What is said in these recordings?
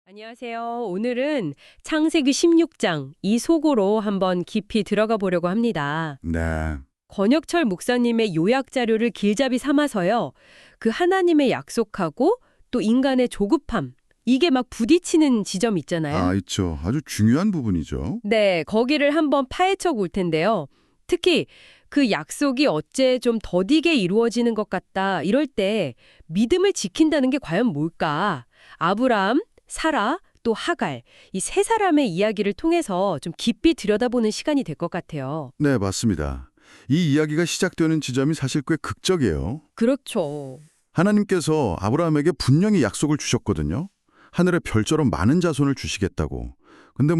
안녕하세요. 오늘은 창세기 16장 이 속으로 한번 깊이 들어가 보려고 합니다. 네, 권혁철 목사님의 요약 자료를 길잡이 삼아서요. 그 하나님의 약속하고 또 인간의 조급함, 이게 막 부딪히는 지점 있잖아요. 있죠. 아주 중요한 부분이죠. 네, 거기를 한번 파헤쳐 볼 텐데요. 특히 그 약속이 어째 좀 더디게 이루어지는 것 같다. 이럴 때 믿음을 지킨다는 게 과연 뭘까? 아브라함, 사라, 또 하갈, 이 세 사람의 이야기를 통해서 좀 깊이 들여다보는 시간이 될 것 같아요. 네, 맞습니다. 이 이야기가 시작되는 지점이 사실 꽤 극적이에요. 그렇죠. 하나님께서 아브라함에게 분명히 약속을 주셨거든요. 하늘의 별처럼 많은 자손을 주시겠다고. 근데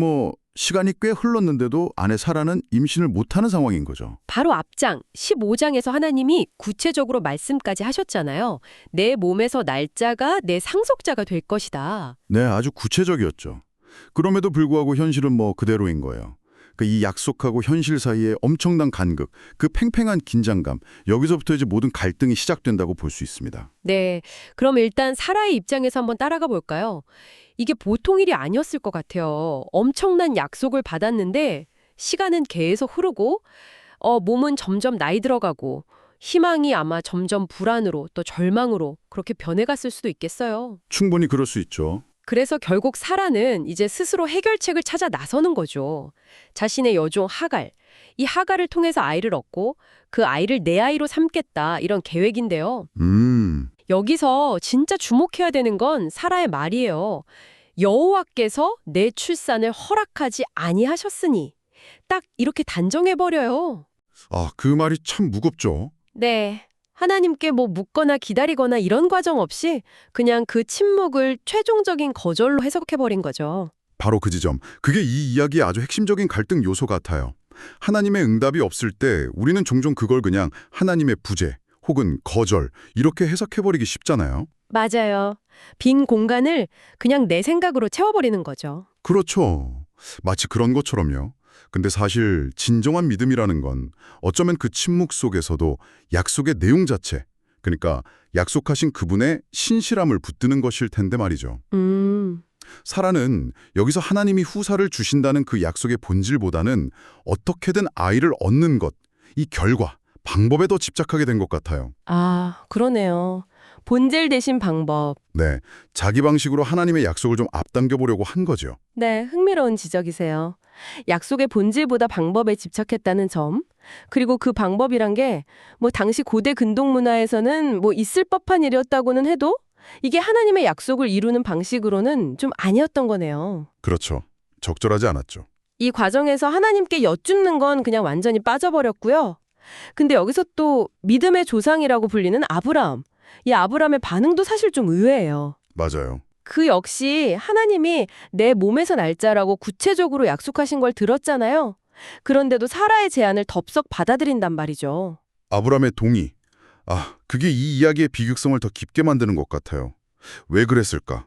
시간이 꽤 흘렀는데도 아내 사라는 임신을 못하는 상황인 거죠. 바로 앞장 15장에서 하나님이 구체적으로 말씀까지 하셨잖아요. 내 몸에서 날짜가 내 상속자가 될 것이다. 네, 아주 구체적이었죠. 그럼에도 불구하고 현실은 그대로인 거예요. 이 약속하고 현실 사이에 엄청난 간극, 그 팽팽한 긴장감, 여기서부터 이제 모든 갈등이 시작된다고 볼 수 있습니다. 네, 그럼 일단 사라의 입장에서 한번 따라가 볼까요? 이게 보통 일이 아니었을 것 같아요. 엄청난 약속을 받았는데 시간은 계속 흐르고 몸은 점점 나이 들어가고 희망이 아마 점점 불안으로 또 절망으로 그렇게 변해갔을 수도 있겠어요. 충분히 그럴 수 있죠. 그래서 결국 사라는 이제 스스로 해결책을 찾아 나서는 거죠. 자신의 여종 하갈, 이 하갈을 통해서 아이를 얻고 그 아이를 내 아이로 삼겠다 이런 계획인데요. 여기서 진짜 주목해야 되는 건 사라의 말이에요. 여호와께서 내 출산을 허락하지 아니하셨으니 딱 이렇게 단정해버려요. 그 말이 참 무겁죠. 네. 하나님께 묻거나 기다리거나 이런 과정 없이 그냥 그 침묵을 최종적인 거절로 해석해버린 거죠. 바로 그 지점. 그게 이 이야기의 아주 핵심적인 갈등 요소 같아요. 하나님의 응답이 없을 때 우리는 종종 그걸 그냥 하나님의 부재 혹은 거절 이렇게 해석해버리기 쉽잖아요. 맞아요. 빈 공간을 그냥 내 생각으로 채워버리는 거죠. 그렇죠. 마치 그런 것처럼요. 근데 사실 진정한 믿음이라는 건 어쩌면 그 침묵 속에서도 약속의 내용 자체, 그러니까 약속하신 그분의 신실함을 붙드는 것일 텐데 말이죠. 사라는 여기서 하나님이 후사를 주신다는 그 약속의 본질보다는 어떻게든 아이를 얻는 것, 이 결과, 방법에 더 집착하게 된 것 같아요. 그러네요. 본질 대신 방법. 네, 자기 방식으로 하나님의 약속을 좀 앞당겨 보려고 한 거죠. 네, 흥미로운 지적이세요. 약속의 본질보다 방법에 집착했다는 점. 그리고 그 방법이란 게 당시 고대 근동 문화에서는 있을 법한 일이었다고는 해도 이게 하나님의 약속을 이루는 방식으로는 좀 아니었던 거네요. 그렇죠. 적절하지 않았죠. 이 과정에서 하나님께 여쭙는 건 그냥 완전히 빠져버렸고요. 근데 여기서 또 믿음의 조상이라고 불리는 아브라함. 이 아브라함의 반응도 사실 좀 의외예요. 맞아요. 그 역시 하나님이 내 몸에서 날짜라고 구체적으로 약속하신 걸 들었잖아요. 그런데도 사라의 제안을 덥석 받아들인단 말이죠. 아브람의 동의. 그게 이 이야기의 비극성을 더 깊게 만드는 것 같아요. 왜 그랬을까?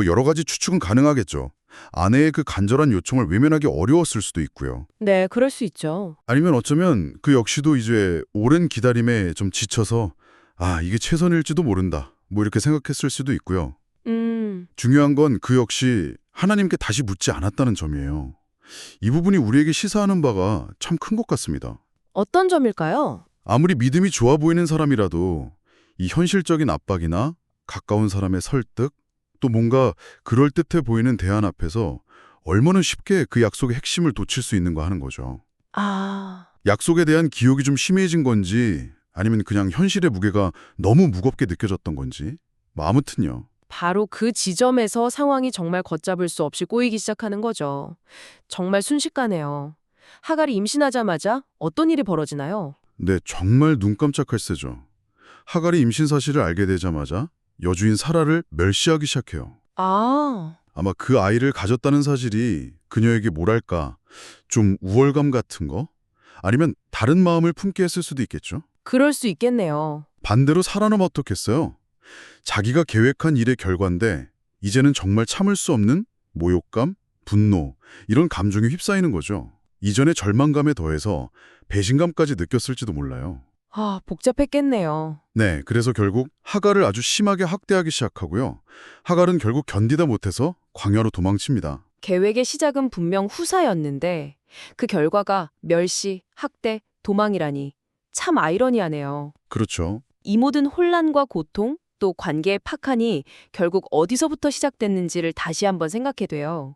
여러 가지 추측은 가능하겠죠. 아내의 그 간절한 요청을 외면하기 어려웠을 수도 있고요. 네, 그럴 수 있죠. 아니면 어쩌면 그 역시도 이제 오랜 기다림에 좀 지쳐서 이게 최선일지도 모른다. 이렇게 생각했을 수도 있고요. 중요한 건 그 역시 하나님께 다시 묻지 않았다는 점이에요. 이 부분이 우리에게 시사하는 바가 참 큰 것 같습니다. 어떤 점일까요? 아무리 믿음이 좋아 보이는 사람이라도 이 현실적인 압박이나 가까운 사람의 설득, 또 뭔가 그럴듯해 보이는 대안 앞에서 얼마나 쉽게 그 약속의 핵심을 놓칠 수 있는가 하는 거죠. 약속에 대한 기억이 좀 심해진 건지 아니면 그냥 현실의 무게가 너무 무겁게 느껴졌던 건지 아무튼요. 바로 그 지점에서 상황이 정말 걷잡을 수 없이 꼬이기 시작하는 거죠. 정말 순식간에요. 하갈이 임신하자마자 어떤 일이 벌어지나요? 네, 정말 눈 깜짝할 새죠. 하갈이 임신 사실을 알게 되자마자 여주인 사라를 멸시하기 시작해요. 아마 그 아이를 가졌다는 사실이 그녀에게 뭐랄까 좀 우월감 같은 거? 아니면 다른 마음을 품게 했을 수도 있겠죠. 그럴 수 있겠네요. 반대로 사라는 어떻겠어요? 자기가 계획한 일의 결과인데 이제는 정말 참을 수 없는 모욕감, 분노 이런 감정이 휩싸이는 거죠. 이전의 절망감에 더해서 배신감까지 느꼈을지도 몰라요. 아, 복잡했겠네요. 네, 그래서 결국 하갈을 아주 심하게 학대하기 시작하고요. 하갈은 결국 견디다 못해서 광야로 도망칩니다. 계획의 시작은 분명 후사였는데 그 결과가 멸시, 학대, 도망이라니 참 아이러니하네요. 그렇죠. 이 모든 혼란과 고통, 또 관계의 파탄이 결국 어디서부터 시작됐는지를 다시 한번 생각해 돼요.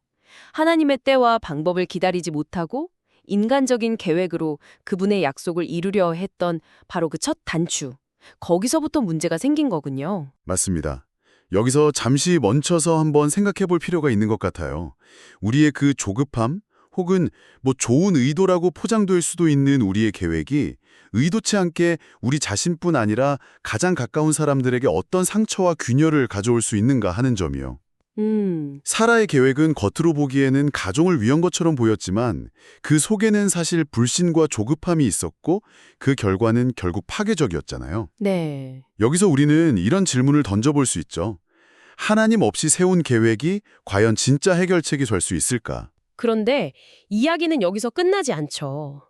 하나님의 때와 방법을 기다리지 못하고 인간적인 계획으로 그분의 약속을 이루려 했던 바로 그 첫 단추. 거기서부터 문제가 생긴 거군요. 맞습니다. 여기서 잠시 멈춰서 한번 생각해 볼 필요가 있는 것 같아요. 우리의 그 조급함 혹은 좋은 의도라고 포장될 수도 있는 우리의 계획이 의도치 않게 우리 자신뿐 아니라 가장 가까운 사람들에게 어떤 상처와 균열을 가져올 수 있는가 하는 점이요. 사라의 계획은 겉으로 보기에는 가정을 위한 것처럼 보였지만 그 속에는 사실 불신과 조급함이 있었고 그 결과는 결국 파괴적이었잖아요. 네. 여기서 우리는 이런 질문을 던져볼 수 있죠. 하나님 없이 세운 계획이 과연 진짜 해결책이 될 수 있을까? 그런데 이야기는 여기서 끝나지 않죠.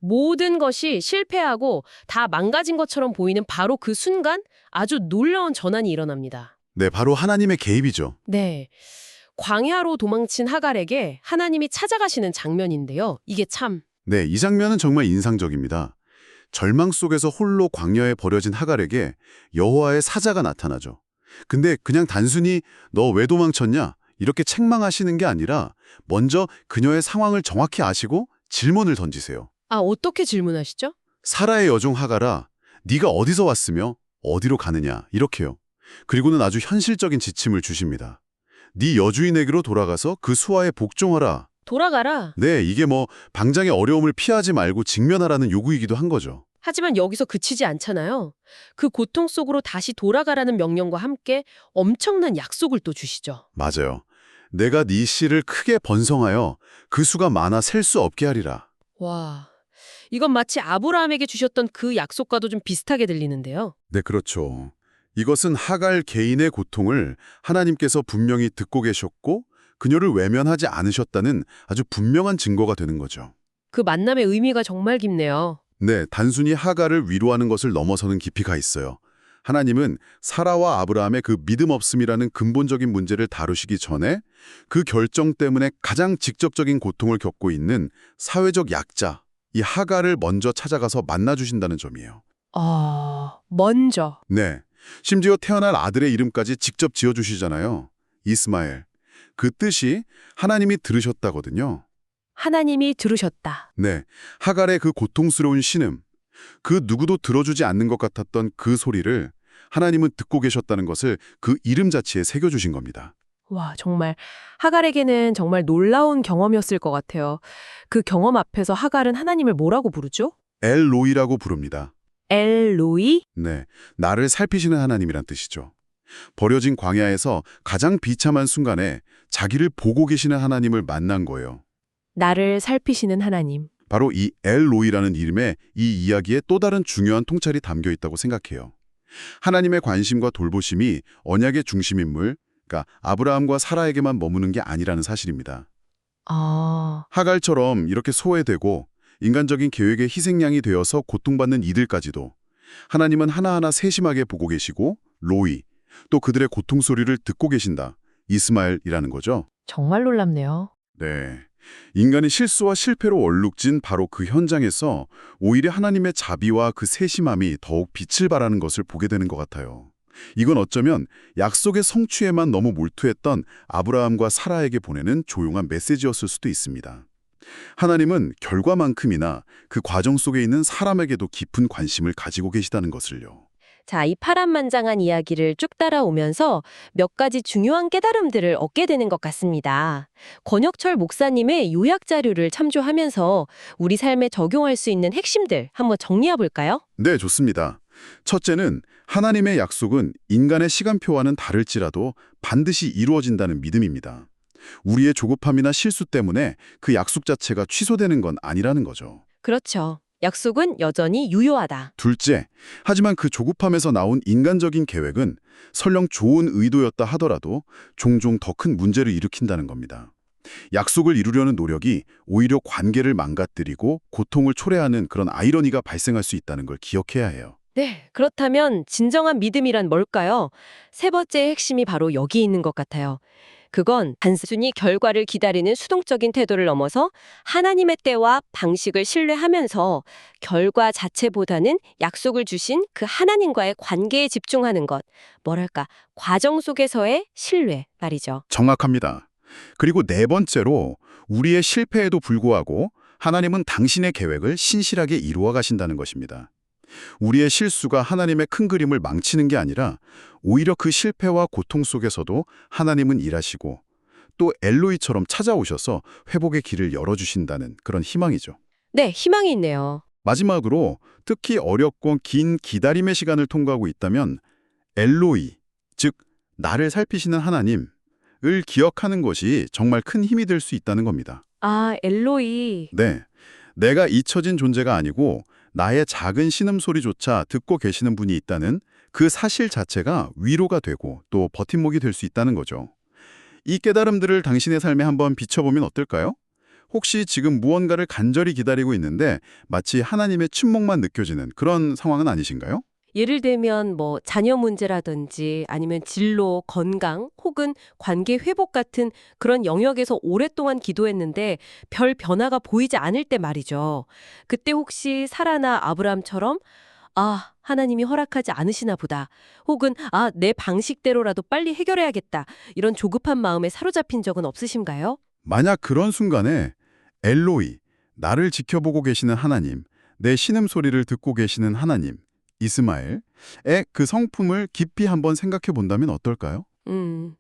모든 것이 실패하고 다 망가진 것처럼 보이는 바로 그 순간 아주 놀라운 전환이 일어납니다. 네, 바로 하나님의 개입이죠. 네. 광야로 도망친 하갈에게 하나님이 찾아가시는 장면인데요. 이게 참 네, 이 장면은 정말 인상적입니다. 절망 속에서 홀로 광야에 버려진 하갈에게 여호와의 사자가 나타나죠. 근데 그냥 단순히 너 왜 도망쳤냐? 이렇게 책망하시는 게 아니라 먼저 그녀의 상황을 정확히 아시고 질문을 던지세요. 어떻게 질문하시죠? 사라의 여종 하갈아, 네가 어디서 왔으며 어디로 가느냐? 이렇게요. 그리고는 아주 현실적인 지침을 주십니다. 네 여주인에게로 돌아가서 그 수하에 복종하라. 돌아가라. 네, 이게 방장의 어려움을 피하지 말고 직면하라는 요구이기도 한 거죠. 하지만 여기서 그치지 않잖아요. 그 고통 속으로 다시 돌아가라는 명령과 함께 엄청난 약속을 또 주시죠. 맞아요. 내가 네 씨를 크게 번성하여 그 수가 많아 셀 수 없게 하리라. 와, 이건 마치 아브라함에게 주셨던 그 약속과도 좀 비슷하게 들리는데요. 네, 그렇죠. 이것은 하갈 개인의 고통을 하나님께서 분명히 듣고 계셨고 그녀를 외면하지 않으셨다는 아주 분명한 증거가 되는 거죠. 그 만남의 의미가 정말 깊네요. 네, 단순히 하갈을 위로하는 것을 넘어서는 깊이가 있어요. 하나님은 사라와 아브라함의 그 믿음 없음이라는 근본적인 문제를 다루시기 전에 그 결정 때문에 가장 직접적인 고통을 겪고 있는 사회적 약자, 이 하갈을 먼저 찾아가서 만나주신다는 점이에요. 먼저. 네, 심지어 태어날 아들의 이름까지 직접 지어주시잖아요. 이스마엘. 그 뜻이 하나님이 들으셨다거든요. 하나님이 들으셨다. 네, 하갈의 그 고통스러운 신음, 그 누구도 들어주지 않는 것 같았던 그 소리를 하나님은 듣고 계셨다는 것을 그 이름 자체에 새겨주신 겁니다. 와, 정말 하갈에게는 정말 놀라운 경험이었을 것 같아요. 그 경험 앞에서 하갈은 하나님을 뭐라고 부르죠? 엘로이라고 부릅니다. 엘로이? 네, 나를 살피시는 하나님이란 뜻이죠. 버려진 광야에서 가장 비참한 순간에 자기를 보고 계시는 하나님을 만난 거예요. 나를 살피시는 하나님. 바로 이 엘로이라는 이름에 이 이야기에 또 다른 중요한 통찰이 담겨 있다고 생각해요. 하나님의 관심과 돌보심이 언약의 중심인물, 그러니까 아브라함과 사라에게만 머무는 게 아니라는 사실입니다. 하갈처럼 이렇게 소외되고 인간적인 계획의 희생양이 되어서 고통받는 이들까지도 하나님은 하나하나 세심하게 보고 계시고 로이, 또 그들의 고통 소리를 듣고 계신다. 이스마엘이라는 거죠. 정말 놀랍네요. 네. 인간의 실수와 실패로 얼룩진 바로 그 현장에서 오히려 하나님의 자비와 그 세심함이 더욱 빛을 발하는 것을 보게 되는 것 같아요. 이건 어쩌면 약속의 성취에만 너무 몰두했던 아브라함과 사라에게 보내는 조용한 메시지였을 수도 있습니다. 하나님은 결과만큼이나 그 과정 속에 있는 사람에게도 깊은 관심을 가지고 계시다는 것을요. 자, 이 파란만장한 이야기를 쭉 따라오면서 몇 가지 중요한 깨달음들을 얻게 되는 것 같습니다. 권혁철 목사님의 요약 자료를 참조하면서 우리 삶에 적용할 수 있는 핵심들 한번 정리해 볼까요? 네, 좋습니다. 첫째는 하나님의 약속은 인간의 시간표와는 다를지라도 반드시 이루어진다는 믿음입니다. 우리의 조급함이나 실수 때문에 그 약속 자체가 취소되는 건 아니라는 거죠. 그렇죠. 약속은 여전히 유효하다. 둘째, 하지만 그 조급함에서 나온 인간적인 계획은 설령 좋은 의도였다 하더라도 종종 더 큰 문제를 일으킨다는 겁니다. 약속을 이루려는 노력이 오히려 관계를 망가뜨리고 고통을 초래하는 그런 아이러니가 발생할 수 있다는 걸 기억해야 해요. 네, 그렇다면 진정한 믿음이란 뭘까요? 세 번째의 핵심이 바로 여기 있는 것 같아요. 그건 단순히 결과를 기다리는 수동적인 태도를 넘어서 하나님의 때와 방식을 신뢰하면서 결과 자체보다는 약속을 주신 그 하나님과의 관계에 집중하는 것. 뭐랄까, 과정 속에서의 신뢰 말이죠. 정확합니다. 그리고 네 번째로 우리의 실패에도 불구하고 하나님은 당신의 계획을 신실하게 이루어 가신다는 것입니다. 우리의 실수가 하나님의 큰 그림을 망치는 게 아니라 오히려 그 실패와 고통 속에서도 하나님은 일하시고 또 엘로이처럼 찾아오셔서 회복의 길을 열어주신다는 그런 희망이죠. 네, 희망이 있네요. 마지막으로 특히 어렵고 긴 기다림의 시간을 통과하고 있다면 엘로이, 즉 나를 살피시는 하나님을 기억하는 것이 정말 큰 힘이 될 수 있다는 겁니다. 아, 엘로이. 네, 내가 잊혀진 존재가 아니고 나의 작은 신음소리조차 듣고 계시는 분이 있다는 그 사실 자체가 위로가 되고 또 버팀목이 될 수 있다는 거죠. 이 깨달음들을 당신의 삶에 한번 비춰보면 어떨까요? 혹시 지금 무언가를 간절히 기다리고 있는데 마치 하나님의 침묵만 느껴지는 그런 상황은 아니신가요? 예를 들면 뭐 자녀 문제라든지 아니면 진로, 건강 혹은 관계 회복 같은 그런 영역에서 오랫동안 기도했는데 별 변화가 보이지 않을 때 말이죠. 그때 혹시 사라나 아브람처럼 아, 하나님이 허락하지 않으시나 보다. 혹은 아, 내 방식대로라도 빨리 해결해야겠다. 이런 조급한 마음에 사로잡힌 적은 없으신가요? 만약 그런 순간에 엘로이, 나를 지켜보고 계시는 하나님, 내 신음소리를 듣고 계시는 하나님, 이스마엘의 그 성품을 깊이 한번 생각해 본다면 어떨까요?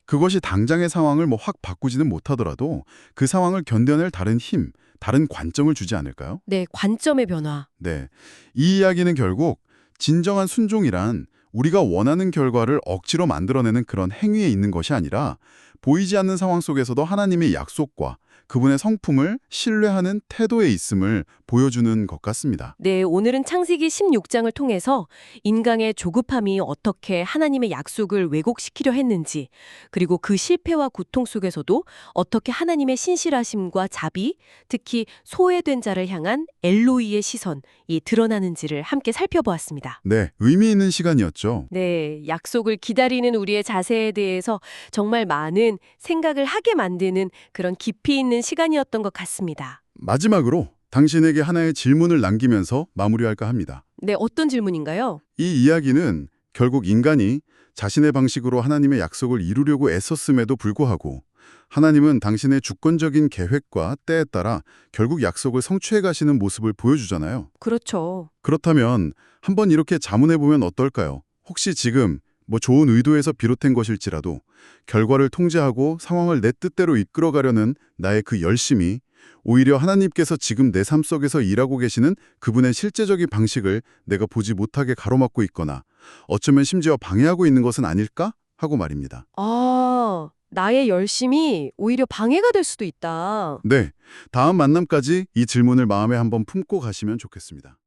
그것이 당장의 상황을 뭐 확 바꾸지는 못하더라도 그 상황을 견뎌낼 다른 힘, 다른 관점을 주지 않을까요? 네, 관점의 변화. 네. 이 이야기는 결국 진정한 순종이란 우리가 원하는 결과를 억지로 만들어내는 그런 행위에 있는 것이 아니라 보이지 않는 상황 속에서도 하나님의 약속과 그분의 성품을 신뢰하는 태도에 있음을 보여주는 것 같습니다. 네, 오늘은 창세기 16장을 통해서 인간의 조급함이 어떻게 하나님의 약속을 왜곡시키려 했는지, 그리고 그 실패와 고통 속에서도 어떻게 하나님의 신실하심과 자비, 특히 소외된 자를 향한 엘로이의 시선이 드러나는지를 함께 살펴보았습니다. 네, 의미 있는 시간이었죠. 네, 약속을 기다리는 우리의 자세에 대해서 정말 많은 생각을 하게 만드는 그런 깊이 있는 시간이었던 것 같습니다. 마지막으로 당신에게 하나의 질문을 남기면서 마무리할까 합니다. 네, 어떤 질문인가요? 이 이야기는 결국 인간이 자신의 방식으로 하나님의 약속을 이루려고 애썼음에도 불구하고 하나님은 당신의 주권적인 계획과 때에 따라 결국 약속을 성취해 가시는 모습을 보여주잖아요. 그렇죠. 그렇다면 한번 이렇게 자문해보면 어떨까요? 혹시 지금 뭐 좋은 의도에서 비롯된 것일지라도 결과를 통제하고 상황을 내 뜻대로 이끌어가려는 나의 그 열심이 오히려 하나님께서 지금 내 삶 속에서 일하고 계시는 그분의 실제적인 방식을 내가 보지 못하게 가로막고 있거나 어쩌면 심지어 방해하고 있는 것은 아닐까? 하고 말입니다. 아, 나의 열심이 오히려 방해가 될 수도 있다. 네, 다음 만남까지 이 질문을 마음에 한번 품고 가시면 좋겠습니다.